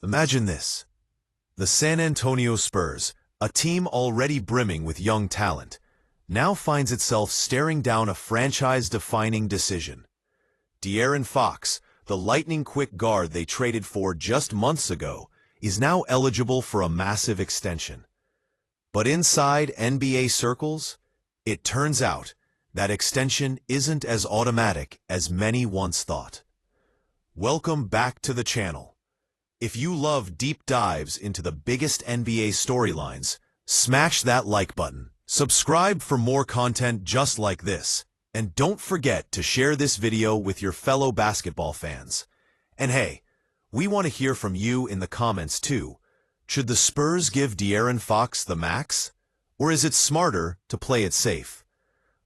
Imagine this. The San Antonio Spurs, a team already brimming with young talent, now finds itself staring down a franchise-defining decision. De'Aaron Fox, the lightning-quick guard they traded for just months ago, is now eligible for a massive extension. But inside NBA circles, it turns out that extension isn't as automatic as many once thought. Welcome back to the channel. If you love deep dives into the biggest NBA storylines, smash that like button, subscribe for more content just like this, and don't forget to share this video with your fellow basketball fans. And hey, we want to hear from you in the comments too. Should the Spurs give De'Aaron Fox the max? Or is it smarter to play it safe?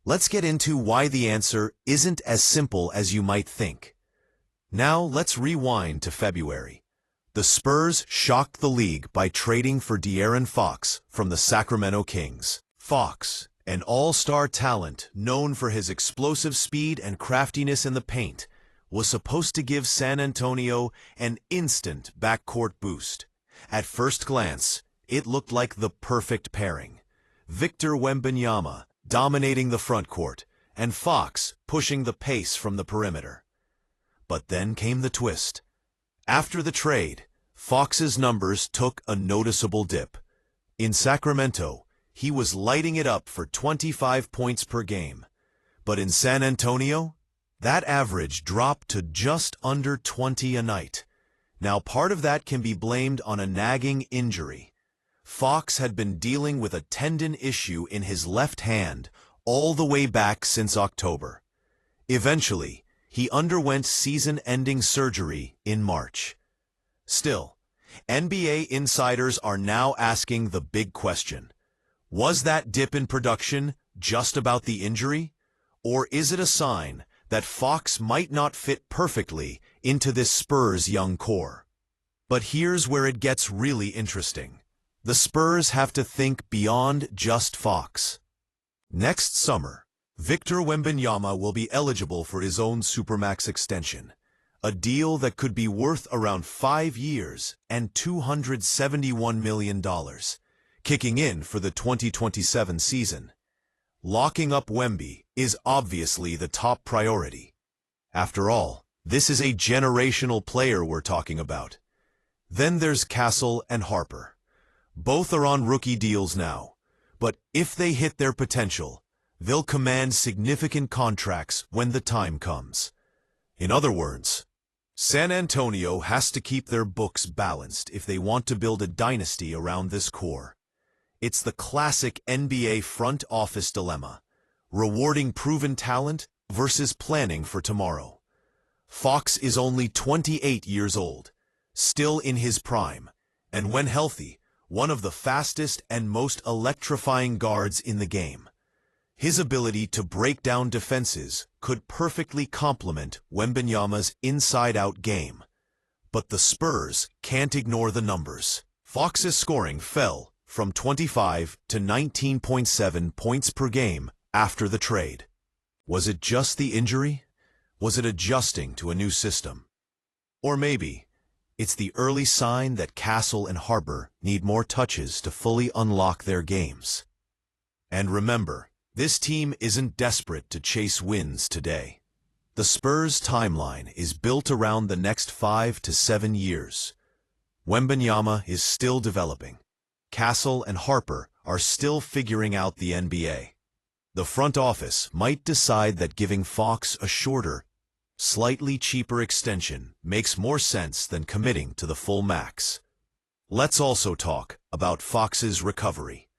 Let's get into why the answer isn't as simple as you might think. Now let's rewind to February. The Spurs shocked the league by trading for De'Aaron Fox from the Sacramento Kings. Fox, an all-star talent known for his explosive speed and craftiness in the paint, was supposed to give San Antonio an instant backcourt boost. At first glance, it looked like the perfect pairing. Victor Wembanyama dominating the front court, and Fox pushing the pace from the perimeter. But then came the twist. After the trade, Fox's numbers took a noticeable dip. In Sacramento, he was lighting it up for 25 points per game. But in San Antonio, that average dropped to just under 20 a night. Now, part of that can be blamed on a nagging injury. Fox had been dealing with a tendon issue in his left hand all the way back since October. Eventually, he underwent season-ending surgery in March. Still, NBA insiders are now asking the big question. Was that dip in production just about the injury? Or is it a sign that Fox might not fit perfectly into this Spurs young core? But here's where it gets really interesting. The Spurs have to think beyond just Fox. Next summer, Victor Wembanyama will be eligible for his own Supermax extension, a deal that could be worth around 5 years and $271 million, kicking in for the 2027 season. Locking up Wemby is obviously the top priority. After all, this is a generational player we're talking about. Then there's Castle and Harper. Both are on rookie deals now, but if they hit their potential, they'll command significant contracts when the time comes. In other words, San Antonio has to keep their books balanced if they want to build a dynasty around this core. It's the classic NBA front office dilemma, rewarding proven talent versus planning for tomorrow. Fox is only 28 years old, still in his prime, and when healthy, one of the fastest and most electrifying guards in the game. His ability to break down defenses could perfectly complement Wembanyama's inside-out game. But the Spurs can't ignore the numbers. Fox's scoring fell from 25 to 19.7 points per game after the trade. Was it just the injury? Was it adjusting to a new system? Or maybe it's the early sign that Castle and Harper need more touches to fully unlock their games. And remember, this team isn't desperate to chase wins today. The Spurs' timeline is built around the next 5 to 7 years. Wembanyama is still developing. Castle and Harper are still figuring out the NBA. The front office might decide that giving Fox a shorter, slightly cheaper extension makes more sense than committing to the full max. Let's also talk about Fox's recovery.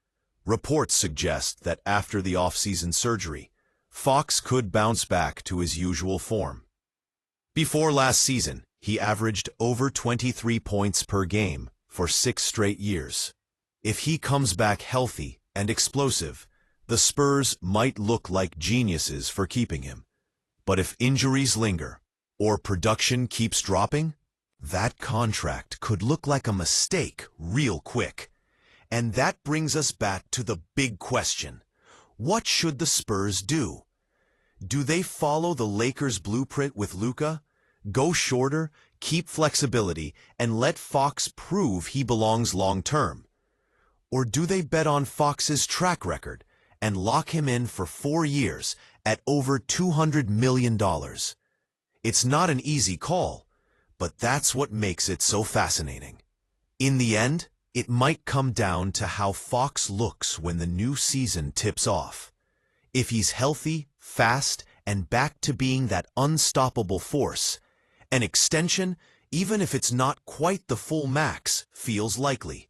Reports suggest that after the offseason surgery, Fox could bounce back to his usual form. Before last season, he averaged over 23 points per game for 6 straight years. If he comes back healthy and explosive, the Spurs might look like geniuses for keeping him. But if injuries linger, or production keeps dropping, that contract could look like a mistake real quick. And that brings us back to the big question. What should the Spurs do? Do they follow the Lakers' blueprint with Luka? Go shorter, keep flexibility, and let Fox prove he belongs long-term? Or do they bet on Fox's track record and lock him in for 4 years at over $200 million? It's not an easy call, but that's what makes it so fascinating. In the end, it might come down to how Fox looks when the new season tips off. If he's healthy, fast, and back to being that unstoppable force, an extension, even if it's not quite the full max, feels likely.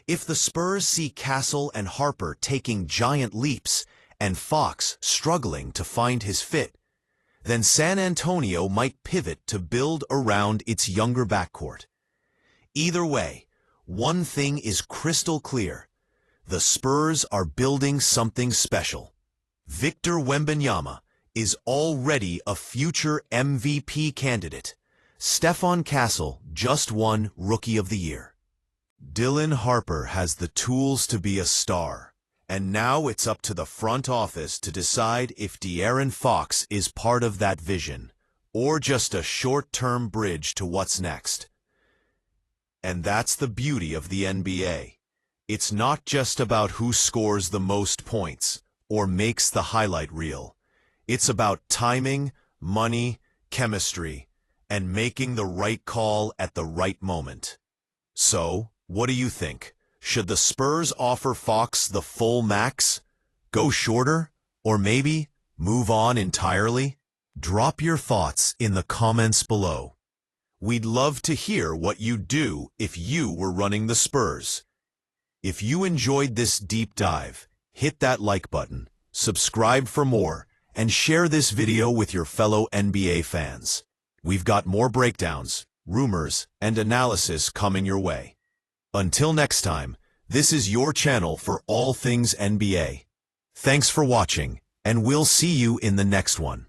If the Spurs see Castle and Harper taking giant leaps and Fox struggling to find his fit, then San Antonio might pivot to build around its younger backcourt. Either way, one thing is crystal clear. The Spurs are building something special. Victor Wembanyama is already a future MVP candidate. Stephon Castle just won Rookie of the Year. Dylan Harper has the tools to be a star, and now it's up to the front office to decide if De'Aaron Fox is part of that vision, or just a short-term bridge to what's next. And that's the beauty of the NBA. It's not just about who scores the most points or makes the highlight reel. It's about timing, money, chemistry, and making the right call at the right moment. So, what do you think? Should the Spurs offer Fox the full max? Go shorter? Or maybe move on entirely? Drop your thoughts in the comments below. We'd love to hear what you'd do if you were running the Spurs. If you enjoyed this deep dive, hit that like button, subscribe for more, and share this video with your fellow NBA fans. We've got more breakdowns, rumors, and analysis coming your way. Until next time, this is your channel for all things NBA. Thanks for watching, and we'll see you in the next one.